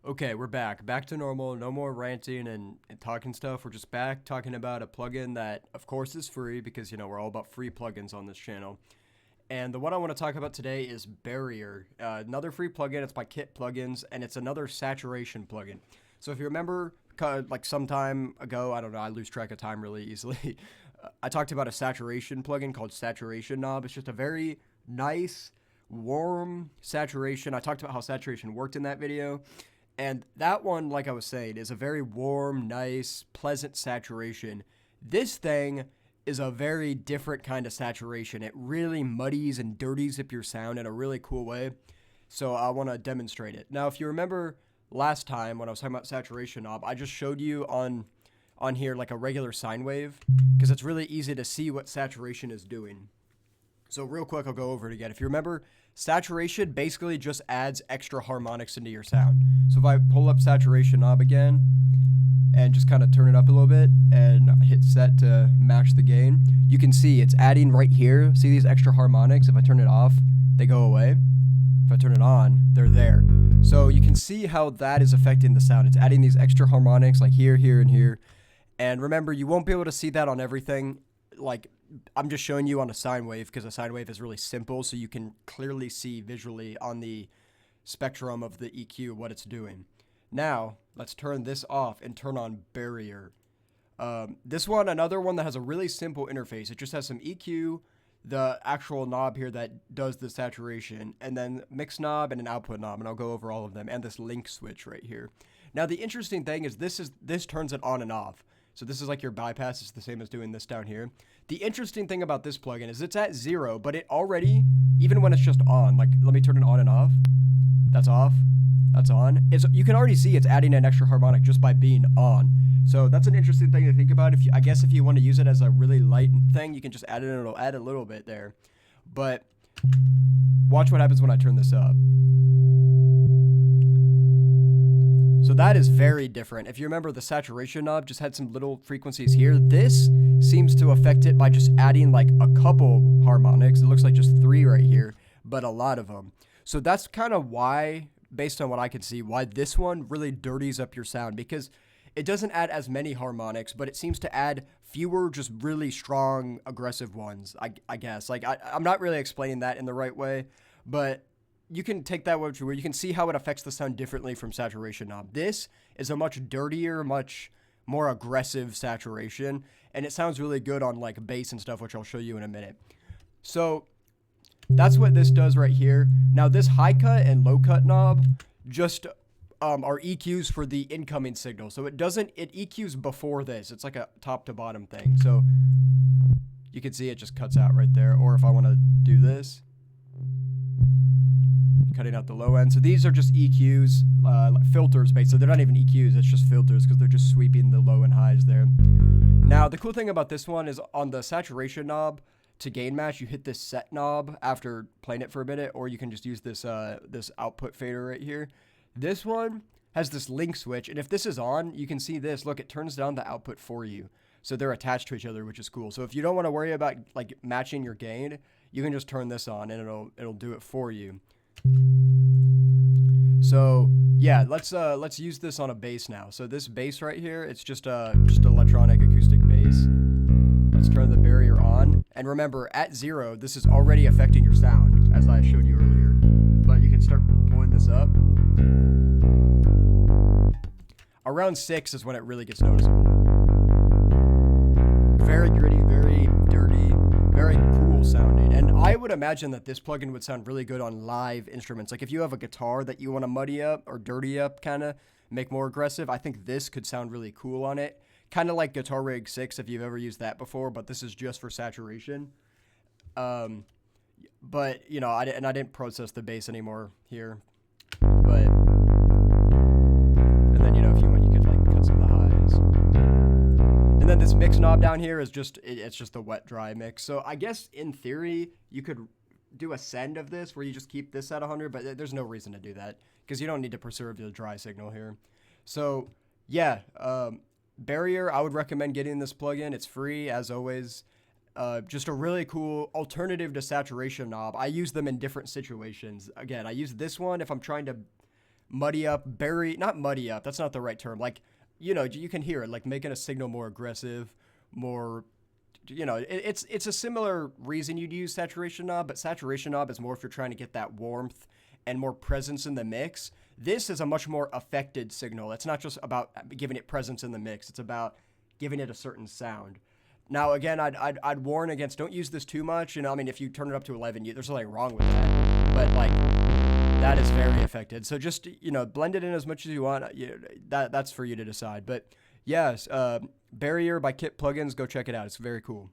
Okay, we're back. Back to normal. No more ranting and talking stuff. We're just back talking about a plugin that, of course, is free because, we're all about free plugins on this channel. And the one I want to talk about today is Barrier, another free plugin. It's by Kit Plugins, and it's another saturation plugin. So if you remember, like some time ago, I don't know, I lose track of time really easily. I talked about a saturation plugin called Saturation Knob. It's just a very nice, warm saturation. I talked about how saturation worked in that video. And that one, like I was saying, is a very warm, nice, pleasant saturation. This thing is a very different kind of saturation. It really muddies and dirties up your sound in a really cool way. So I want to demonstrate it. Now, if you remember last time when I was talking about saturation knob, I just showed you on here like a regular sine wave because it's really easy to see what saturation is doing. So real quick, I'll go over it again. If you remember, saturation basically just adds extra harmonics into your sound. So if I pull up saturation knob again and just kind of turn it up a little bit and hit set to match the gain, you can see it's adding right here. See these extra harmonics? If I turn it off, they go away. If I turn it on, they're there. So you can see how that is affecting the sound. It's adding these extra harmonics like here, here, and here. And remember, you won't be able to see that on everything. Like, I'm just showing you on a sine wave because a sine wave is really simple, so you can clearly see visually on the spectrum of the EQ what it's doing. Now, let's turn this off and turn on Barrier. This one, another one that has a really simple interface. It just has some EQ, the actual knob here that does the saturation, and then mix knob and an output knob, and I'll go over all of them, and this link switch right here. Now, the interesting thing is this turns it on and off. So this is like your bypass. It's the same as doing this down here. The interesting thing about this plugin is it's at 0, but it already, even when it's just on, like let me turn it on and off. That's off. That's on. You can already see it's adding an extra harmonic just by being on. So that's an interesting thing to think about. I guess if you want to use it as a really light thing, you can just add it and it'll add a little bit there. But watch what happens when I turn this up. So that is very different. If you remember, the saturation knob just had some little frequencies here. This seems to affect it by just adding like a couple harmonics. It looks like just 3 right here, but a lot of them. So that's kind of why, based on what I can see, why this one really dirties up your sound, because it doesn't add as many harmonics, but it seems to add fewer just really strong, aggressive ones, I guess. Like, I'm not really explaining that in the right way, but you can take that where you can see how it affects the sound differently from saturation knob. This is a much dirtier, much more aggressive saturation, and it sounds really good on like bass and stuff, which I'll show you in a minute. So that's what this does right here. Now this high cut and low cut knob just are EQs for the incoming signal. So it EQs before this. It's like a top to bottom thing. So you can see it just cuts out right there. Or if I want to do this, cutting out the low end. So these are just EQs, filters basically. They're not even EQs, it's just filters because they're just sweeping the low and highs there. Now, the cool thing about this one is on the saturation knob, to gain match, you hit this set knob after playing it for a minute, or you can just use this this output fader right here. This one has this link switch, and if this is on, you can see this. Look, it turns down the output for you. So they're attached to each other, which is cool. So if you don't want to worry about like matching your gain, you can just turn this on and it'll do it for you. So yeah, let's use this on a bass now. So this bass right here, it's just electronic acoustic bass. Let's turn the Barrier on, and remember at 0, this is already affecting your sound as I showed you earlier. But you can start pulling this up. Around 6 is when it really gets noticeable. Very gritty, very dirty, very cool sounding. And I would imagine that this plugin would sound really good on live instruments. Like if you have a guitar that you want to muddy up or dirty up, kind of make more aggressive, I think this could sound really cool on it. Kind of like Guitar Rig 6 if you've ever used that before, but this is just for saturation. But, I didn't process the bass anymore here. But, and then, if you want, you could like cut some of the highs. And then this mix knob down here is it's just a wet dry mix. So I guess in theory, you could do a send of this where you just keep this at 100, but there's no reason to do that because you don't need to preserve the dry signal here. So yeah, Barrier, I would recommend getting this plugin. It's free as always. Just a really cool alternative to saturation knob. I use them in different situations. Again, I use this one if I'm trying to muddy up, bury, not muddy up, that's not the right term. Like, you can hear it, like making a signal more aggressive, more, it's a similar reason you'd use saturation knob, but saturation knob is more if you're trying to get that warmth and more presence in the mix. This is a much more affected signal. It's not just about giving it presence in the mix. It's about giving it a certain sound. Now, again, I'd warn against, don't use this too much. I mean, if you turn it up to 11, there's nothing wrong with that. But, like, that is very affected. So just, blend it in as much as you want. That's for you to decide. But, yes, Barrier by Kit Plugins, go check it out. It's very cool.